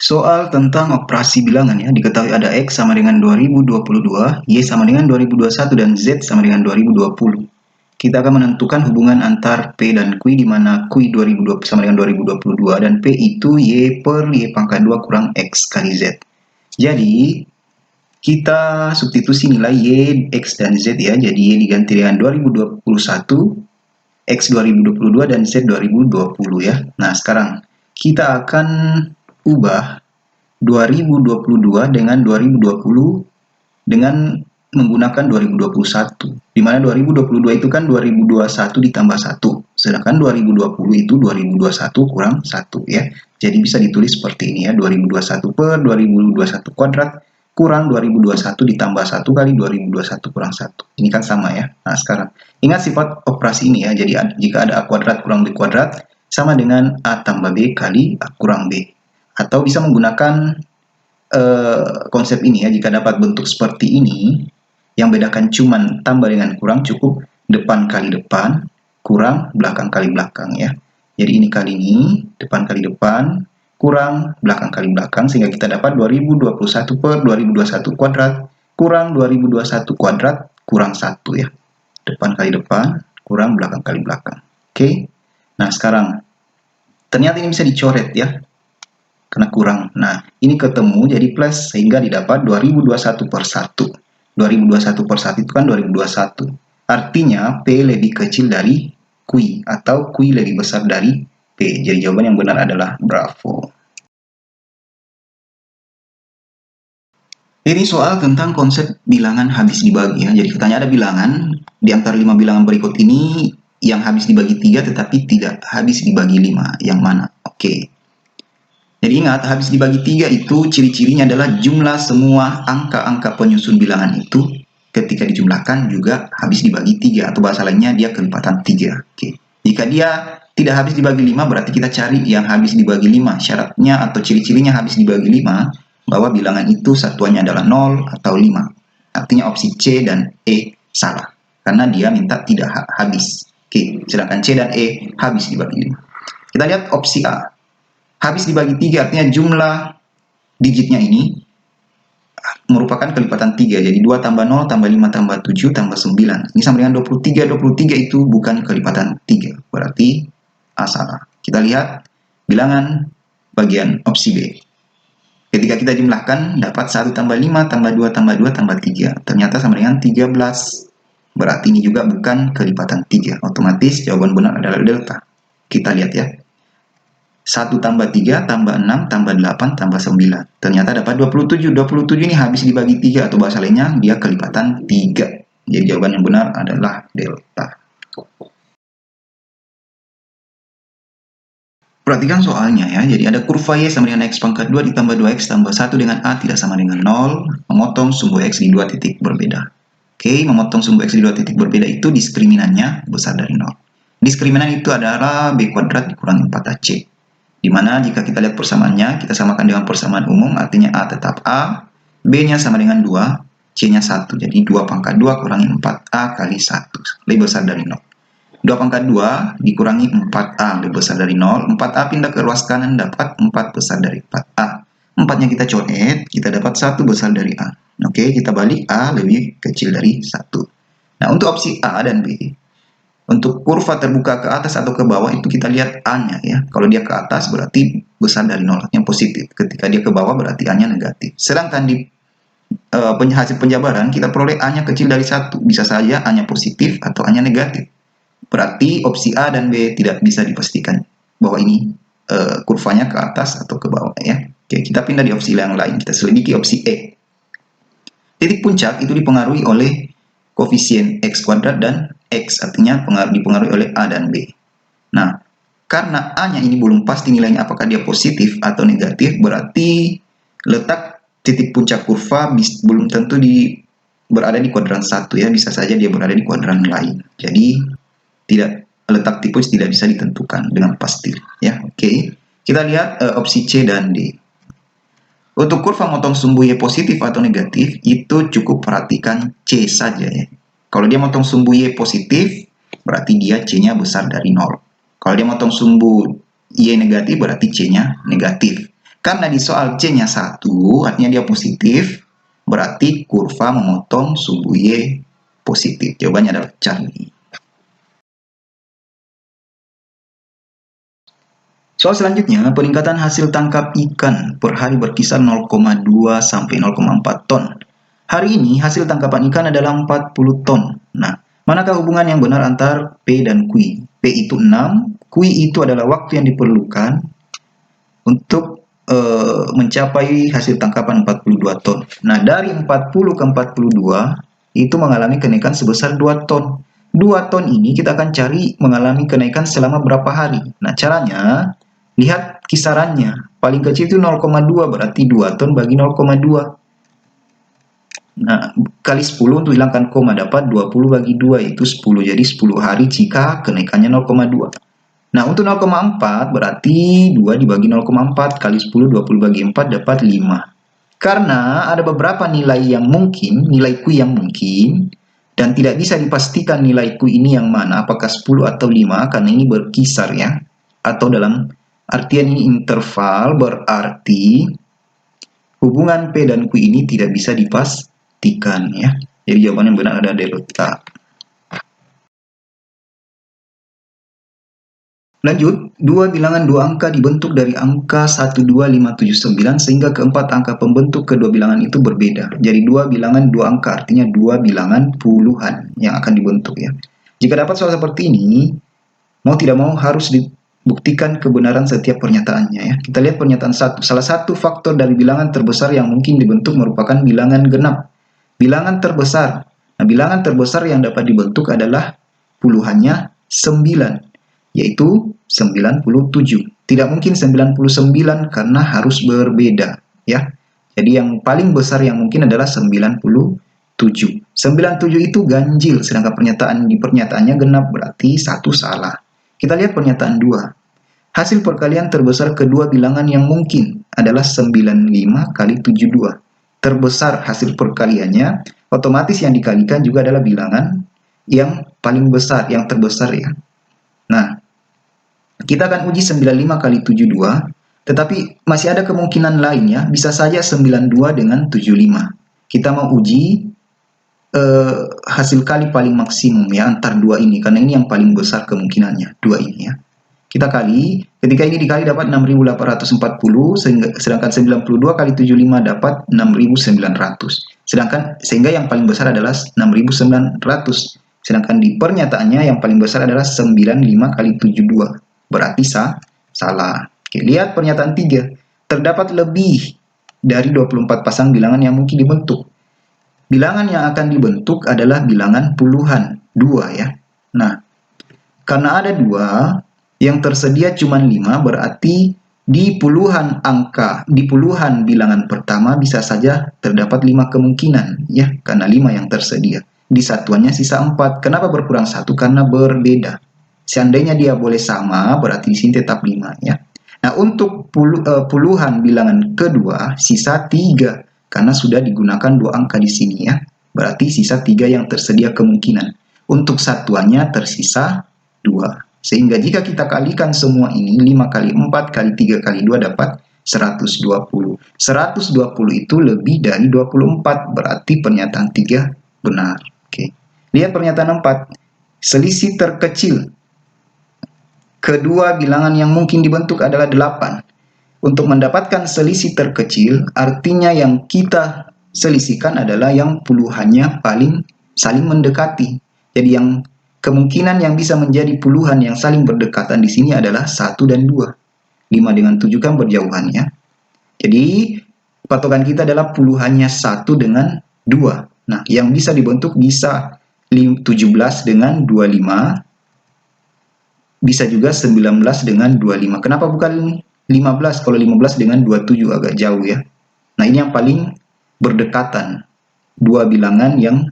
Soal tentang operasi bilangan ya, diketahui ada X sama dengan 2022, Y sama dengan 2021, dan Z sama dengan 2020. Kita akan menentukan hubungan antar P dan Q di mana Q 2020 sama dengan 2022 dan P itu Y per Y pangkat 2 kurang X kali Z. Jadi, kita substitusi nilai Y, X, dan Z ya. Jadi, Y diganti dengan 2021, X 2022, dan Z 2020 ya. Nah, sekarang kita akan ubah 2022 dengan 2020 dengan menggunakan 2021. Di mana 2022 itu kan 2021 ditambah 1. Sedangkan 2020 itu 2021 kurang 1 ya. Jadi bisa ditulis seperti ini ya. 2021 per 2021 kuadrat kurang 2021 ditambah 1 kali 2021 kurang 1. Ini kan sama ya. Nah sekarang, ingat sifat operasi ini ya. Jadi jika ada A kuadrat kurang B kuadrat sama dengan A tambah B kali A kurang B. Atau bisa menggunakan konsep ini ya, jika dapat bentuk seperti ini, yang bedakan cuman tambah dengan kurang, cukup depan kali depan, kurang belakang kali belakang ya. Jadi ini kali ini, depan kali depan, kurang belakang kali belakang, sehingga kita dapat 2021 per 2021 kuadrat, kurang 2021 kuadrat, kurang 1 ya. Depan kali depan, kurang belakang kali belakang. Oke, nah sekarang, ternyata ini bisa dicoret ya, karena kurang. Nah, ini ketemu jadi plus sehingga didapat 2021 per 1. 2021 per 1 itu kan 2021. Artinya P lebih kecil dari Q atau Q lebih besar dari P. Jadi jawaban yang benar adalah bravo. Ini soal tentang konsep bilangan habis dibagi ya. Jadi katanya ada bilangan di antara 5 bilangan berikut ini yang habis dibagi 3 tetapi tidak habis dibagi 5. Yang mana? Oke. Jadi ingat, habis dibagi 3 itu ciri-cirinya adalah jumlah semua angka-angka penyusun bilangan itu ketika dijumlahkan juga habis dibagi 3, atau bahasa lainnya dia kelipatan 3. Oke. Jika dia tidak habis dibagi 5, berarti kita cari yang habis dibagi 5. Syaratnya atau ciri-cirinya habis dibagi 5, bahwa bilangan itu satuannya adalah 0 atau 5. Artinya opsi C dan E salah, karena dia minta tidak habis. Oke. Sedangkan C dan E habis dibagi 5. Kita lihat opsi A. Habis dibagi 3 artinya jumlah digitnya ini merupakan kelipatan 3. Jadi 2 tambah 0 tambah 5 tambah 7 tambah 9. Ini sama dengan 23. 23 itu bukan kelipatan 3. Berarti A salah. Kita lihat bilangan bagian opsi B. Ketika kita jumlahkan dapat 1 tambah 5 tambah 2 tambah 2 tambah 3. Ternyata sama dengan 13. Berarti ini juga bukan kelipatan 3. Otomatis jawaban benar adalah delta. Kita lihat ya. 1 tambah 3 tambah 6 tambah 8 tambah 9. Ternyata dapat 27. 27 ini habis dibagi 3, atau bahasa lainnya dia kelipatan 3. Jadi jawaban yang benar adalah delta. Perhatikan soalnya ya. Jadi ada kurva Y sama dengan X pangkat 2 ditambah 2X tambah 1 dengan A tidak sama dengan 0. Memotong sumbu X di 2 titik berbeda. Oke, memotong sumbu X di 2 titik berbeda itu diskriminannya besar dari 0. Diskriminan itu adalah B kuadrat dikurangi 4AC. Di mana jika kita lihat persamaannya, kita samakan dengan persamaan umum, artinya A tetap A, B-nya sama dengan 2, C-nya 1. Jadi 2 pangkat 2 kurangi 4A kali 1, lebih besar dari 0. 2 pangkat 2 dikurangi 4A, lebih besar dari 0. 4A pindah ke ruas kanan, dapat 4 besar dari 4A. 4-nya kita coret, kita dapat 1 besar dari A. Oke, kita balik A lebih kecil dari 1. Nah, untuk opsi A dan B, untuk kurva terbuka ke atas atau ke bawah itu kita lihat A-nya ya. Kalau dia ke atas berarti besar dari 0, yang positif. Ketika dia ke bawah berarti A-nya negatif. Sedangkan di hasil penjabaran kita peroleh A-nya kecil dari 1. Bisa saja A-nya positif atau A-nya negatif. Berarti opsi A dan B tidak bisa dipastikan bahwa ini kurvanya ke atas atau ke bawah ya. Oke, kita pindah di opsi yang lain. Kita selidiki opsi E. Titik puncak itu dipengaruhi oleh koefisien X kuadrat dan X, artinya dipengaruhi oleh A dan B. Nah, karena A-nya ini belum pasti nilainya apakah dia positif atau negatif, berarti letak titik puncak kurva belum tentu berada di kuadran 1 ya, bisa saja dia berada di kuadran lain. Jadi letak tipis tidak bisa ditentukan dengan pasti ya. Oke. Kita lihat opsi C dan D. Untuk kurva motong sumbu Y positif atau negatif, itu cukup perhatikan C saja ya. Kalau dia motong sumbu Y positif, berarti dia C-nya besar dari 0. Kalau dia motong sumbu Y negatif, berarti C-nya negatif. Karena di soal C-nya 1, artinya dia positif, berarti kurva memotong sumbu Y positif. Jawabannya adalah Charlie. Soal selanjutnya, peningkatan hasil tangkap ikan per hari berkisar 0,2 sampai 0,4 ton. Hari ini hasil tangkapan ikan adalah 40 ton. Nah, manakah hubungan yang benar antar P dan Q? P itu 6, Q itu adalah waktu yang diperlukan untuk mencapai hasil tangkapan 42 ton. Nah, dari 40 ke 42 itu mengalami kenaikan sebesar 2 ton. 2 ton ini kita akan cari mengalami kenaikan selama berapa hari. Nah, caranya lihat kisarannya. Paling kecil itu 0,2, berarti 2 ton bagi 0,2. Nah, kali 10 untuk hilangkan koma dapat 20 bagi 2 itu 10. Jadi 10 hari jika kenaikannya 0,2. Nah, untuk 0,4 berarti 2 dibagi 0,4 kali 10, 20 bagi 4 dapat 5. Karena ada beberapa nilai yang mungkin, nilai Q yang mungkin, dan tidak bisa dipastikan nilai Q ini yang mana, apakah 10 atau 5, karena ini berkisar ya. Atau dalam artian ini interval, berarti hubungan P dan Q ini tidak bisa dipastikan ya. Jadi jawaban yang benar ada delta. Lanjut, dua bilangan dua angka dibentuk dari angka 12579 sehingga keempat angka pembentuk kedua bilangan itu berbeda. Jadi dua bilangan dua angka artinya dua bilangan puluhan yang akan dibentuk ya. Jika dapat soal seperti ini, mau tidak mau harus dibuktikan kebenaran setiap pernyataannya ya. Kita lihat pernyataan 1. Salah satu faktor dari bilangan terbesar yang mungkin dibentuk merupakan bilangan genap. Bilangan terbesar. Nah, bilangan terbesar yang dapat dibentuk adalah puluhannya 9. Yaitu 97. Tidak mungkin 99 karena harus berbeda ya. Jadi yang paling besar yang mungkin adalah 97. 97 itu ganjil sedangkan pernyataannya genap berarti satu salah. Kita lihat pernyataan 2. Hasil perkalian terbesar kedua bilangan yang mungkin adalah 95 kali 72. Terbesar hasil perkaliannya, otomatis yang dikalikan juga adalah bilangan yang paling besar, yang terbesar ya. Nah, kita akan uji 95 kali 72, tetapi masih ada kemungkinan lainnya, bisa saja 92 dengan 75. Kita mau uji hasil kali paling maksimum ya antar dua ini, karena ini yang paling besar kemungkinannya, dua ini ya. Kita kali, ketika ini dikali dapat 6.840, sedangkan 92 kali 75 dapat 6.900. Sehingga yang paling besar adalah 6.900. Sedangkan di pernyataannya yang paling besar adalah 95 kali 72. Berarti salah. Oke, lihat pernyataan 3. Terdapat lebih dari 24 pasang bilangan yang mungkin dibentuk. Bilangan yang akan dibentuk adalah bilangan puluhan, 2 ya. Nah, karena ada 2, yang tersedia cuma 5, berarti di puluhan bilangan pertama bisa saja terdapat 5 kemungkinan ya, karena 5 yang tersedia. Di satuannya sisa 4. Kenapa berkurang 1? Karena berbeda. Seandainya dia boleh sama, berarti di sini tetap 5 ya. Nah, untuk puluhan bilangan kedua sisa 3 karena sudah digunakan 2 angka di sini ya. Berarti sisa 3 yang tersedia kemungkinan. Untuk satuannya tersisa 2. Sehingga jika kita kalikan semua ini, 5 kali 4 kali 3 kali 2 dapat 120. 120 itu lebih dari 24, berarti pernyataan 3 benar. Oke. Lihat pernyataan 4. Selisih terkecil kedua bilangan yang mungkin dibentuk adalah 8. Untuk mendapatkan selisih terkecil, artinya yang kita selisihkan adalah yang puluhannya paling saling mendekati. Jadi yang kemungkinan yang bisa menjadi puluhan yang saling berdekatan di sini adalah 1 dan 2. 5 dengan 7 kan berjauhan ya. Jadi patokan kita adalah puluhannya 1 dengan 2. Nah, yang bisa dibentuk bisa 17 dengan 25, bisa juga 19 dengan 25. Kenapa bukan 15? Kalau 15 dengan 27 agak jauh ya. Nah, ini yang paling berdekatan. Dua bilangan yang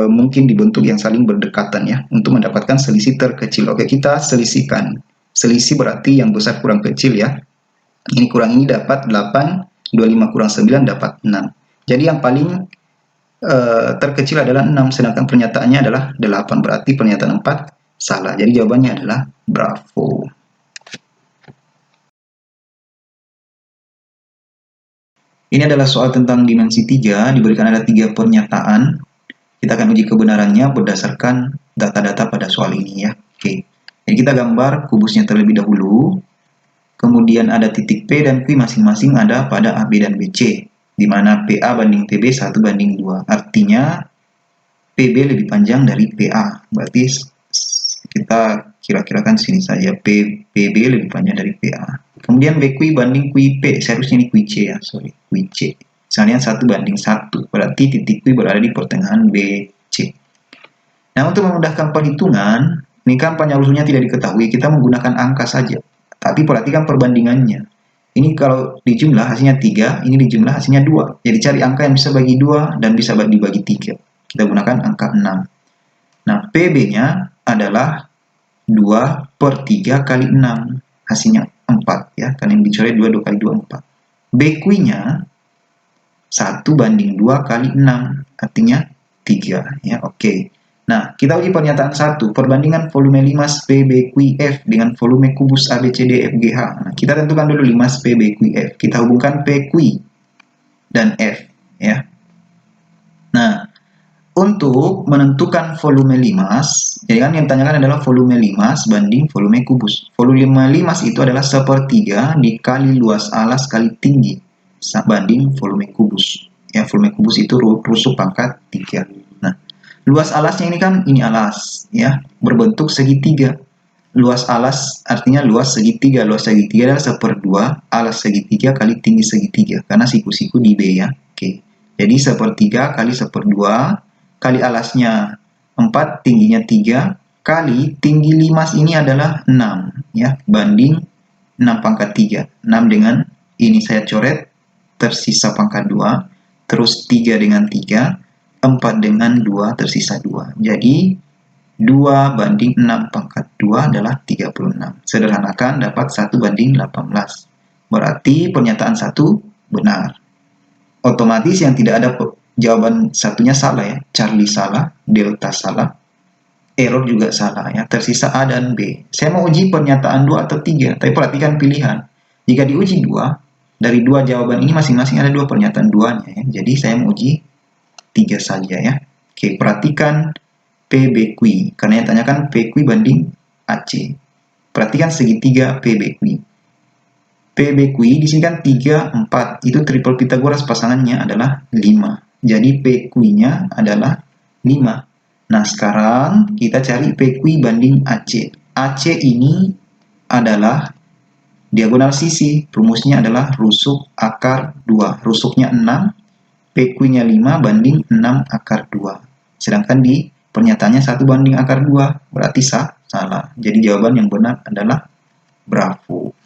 mungkin dibentuk yang saling berdekatan ya, untuk mendapatkan selisih terkecil. Oke, kita selisihkan. Selisih berarti yang besar kurang kecil ya. Ini kurang ini dapat 8, 25 kurang 9 dapat 6. Jadi yang paling terkecil adalah 6, sedangkan pernyataannya adalah 8. Berarti pernyataan 4 salah. Jadi jawabannya adalah bravo. Ini adalah soal tentang dimensi 3, diberikan ada 3 pernyataan. Kita akan uji kebenarannya berdasarkan data-data pada soal ini ya. Oke. Jadi kita gambar kubusnya terlebih dahulu. Kemudian ada titik P dan Q masing-masing ada pada AB dan BC, di mana PA banding PB 1:2. Artinya PB lebih panjang dari PA. Berarti kita kira-kirakan sini saja PB lebih panjang dari PA. Kemudian BQ banding QP, seharusnya ini QC ya, sorry, QC. Misalnya 1:1, berarti titik Q berada di pertengahan BC. Nah, untuk memudahkan perhitungan, ini kan panjang lusunya tidak diketahui, kita menggunakan angka saja. Tapi perhatikan perbandingannya. Ini kalau dijumlah hasilnya 3, ini dijumlah hasilnya 2. Jadi cari angka yang bisa bagi 2 dan bisa dibagi 3. Kita gunakan angka 6. Nah, PB-nya adalah 2/3 kali 6. Hasilnya 4 ya, karena yang dicoret 2 kali 2, 4. BQ-nya 1:2 kali 6, artinya 3 ya. Oke. Nah, kita uji pernyataan 1, perbandingan volume 5 PBQF dengan volume kubus ABCDFGH. Nah, kita tentukan dulu 5 PBQF. Kita hubungkan PQ dan F ya. Nah, untuk menentukan volume limas, jadi kan yang ditanyakan adalah volume limas banding volume kubus. Volume limas itu adalah 1/3 dikali luas alas kali tinggi banding volume kubus. Ya, volume kubus itu rusuk pangkat 3. Nah, luas alasnya ini kan ini alas ya, berbentuk segitiga. Luas alas artinya luas segitiga. Luas segitiga adalah 1/2 alas segitiga kali tinggi segitiga, karena siku-siku di B ya. Oke. Jadi 1/3 kali 1/2 kali alasnya 4, tingginya 3, kali tinggi limas ini adalah 6 ya, banding 6 pangkat 3. 6 dengan ini saya coret, tersisa pangkat 2, terus 3 dengan 3, 4 dengan 2, tersisa 2. Jadi 2 banding 6 pangkat 2 adalah 36. Sederhanakan dapat 1/18. Berarti pernyataan 1 benar. Otomatis yang tidak ada jawaban satunya salah ya. Charlie salah, Delta salah, error juga salah ya. Tersisa A dan B. Saya mau uji pernyataan 2 atau 3, tapi perhatikan pilihan. Jika diuji 2, dari 2 jawaban ini masing-masing ada 2 pernyataan 2-nya ya. Jadi saya mau uji 3 saja ya. Oke, perhatikan PBQ, karena yang tanyakan PQ banding AC. Perhatikan segitiga PBQ. PBQ di sini kan 3, 4. Itu triple Pythagoras, pasangannya adalah 5. Jadi PQ-nya adalah 5. Nah, sekarang kita cari PQ banding AC. AC ini adalah diagonal sisi. Rumusnya adalah rusuk akar 2. Rusuknya 6, PQ-nya 5 banding 6 akar 2. Sedangkan di pernyataannya 1 banding akar 2. Berarti salah. Jadi jawaban yang benar adalah bravo.